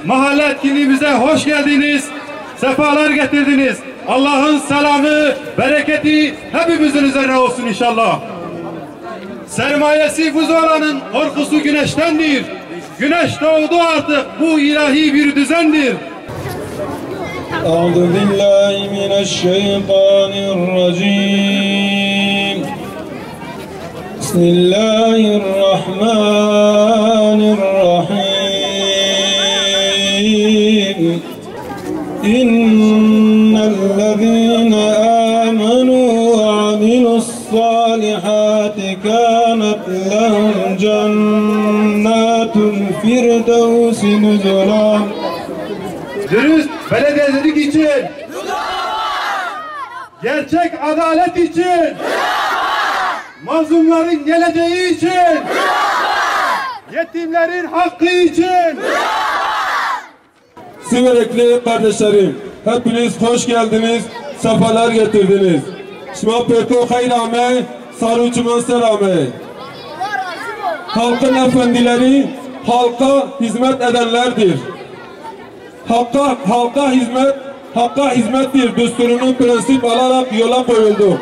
mahalle etkinliğimize hoş geldiniz, sefalar getirdiniz. Allah'ın selamı, bereketi hepimizin üzerine olsun inşallah. Sermayesi buz olanın korkusu güneştendir. Güneş doğdu artık, bu ilahi bir düzendir. Euzu billahi mineşşeytanirracim. Bismillahirrahmanirrahim. İnnellezîne âmenû ve amilussâlihâti kânet lehum cennâtul firdevsi nüzulân. Dürüst belediyecilik için, gerçek adalet için, mazlumların geleceği için, yetimlerin hakkı için. Siverekli kardeşlerim, hepiniz hoş geldiniz, sefalar getirdiniz. Şma peko hayrame, sarıçıman serame. Halkın efendileri, halka hizmet edenlerdir. Hakka hizmettir düsturunu prensip alarak yola koyulduk.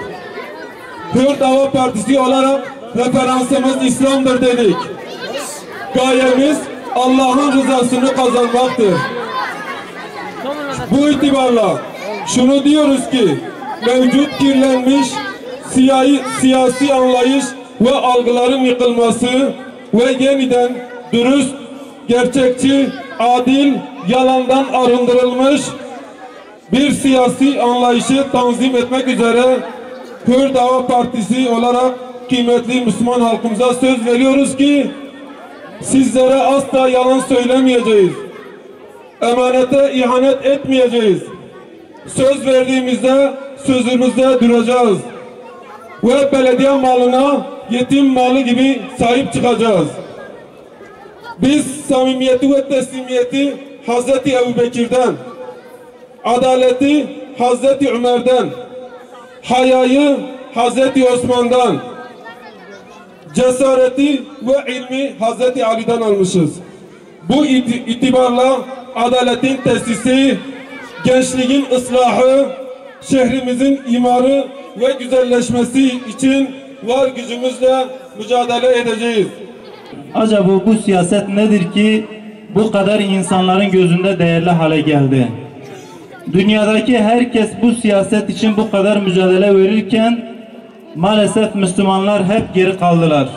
Hür Dava Partisi olarak referansımız İslam'dır dedik. Gayemiz Allah'ın rızasını kazanmaktır. Bu itibarla şunu diyoruz ki mevcut kirlenmiş siyasi anlayış ve algıların yıkılması ve yeniden dürüst, gerçekçi, adil, yalandan arındırılmış bir siyasi anlayışı tanzim etmek üzere Hür Dava Partisi olarak kıymetli Müslüman halkımıza söz veriyoruz ki sizlere asla yalan söylemeyeceğiz. Emanete ihanet etmeyeceğiz. Söz verdiğimizde sözümüzde duracağız. Ve belediye malına yetim malı gibi sahip çıkacağız. Biz samimiyeti ve teslimiyeti Hazreti Ebubekir'den, adaleti Hazreti Ömer'den, hayayı Hazreti Osman'dan, cesareti ve ilmi Hazreti Ali'den almışız. Bu itibarla adaletin tesisi, gençliğin ıslahı, şehrimizin imarı ve güzelleşmesi için var gücümüzle mücadele edeceğiz. Acaba bu siyaset nedir ki bu kadar insanların gözünde değerli hale geldi? Dünyadaki herkes bu siyaset için bu kadar mücadele verirken maalesef Müslümanlar hep geri kaldılar.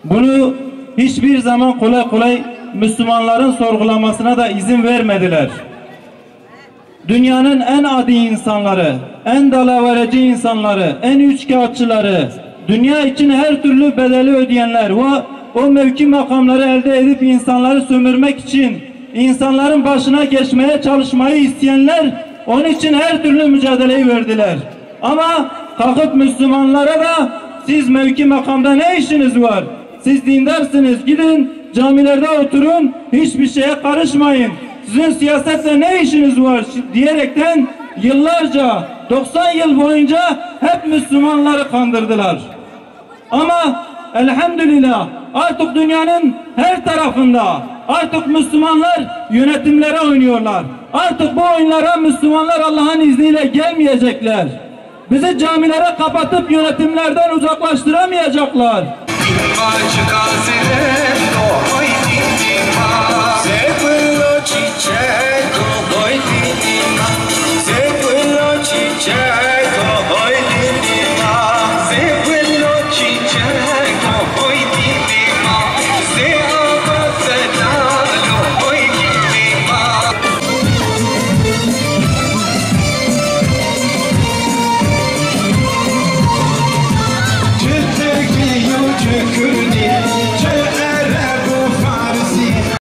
Bunu hiçbir zaman kolay kolay Müslümanların sorgulamasına da izin vermediler. Dünyanın en adi insanları, en dalavereci insanları, en üçkağıtçıları, dünya için her türlü bedeli ödeyenler ve o mevki makamları elde edip insanları sömürmek için insanların başına geçmeye çalışmayı isteyenler onun için her türlü mücadeleyi verdiler. Ama kalkıp Müslümanlara da siz mevki makamda ne işiniz var? Siz dindarsınız, gidin camilerde oturun, hiçbir şeye karışmayın. Sizin siyasetle ne işiniz var diyerekten yıllarca, 90 yıl boyunca hep Müslümanları kandırdılar. Ama elhamdülillah artık dünyanın her tarafında artık Müslümanlar yönetimlere oynuyorlar. Artık bu oyunlara Müslümanlar Allah'ın izniyle gelmeyecekler. Bizi camilere kapatıp yönetimlerden uzaklaştıramayacaklar.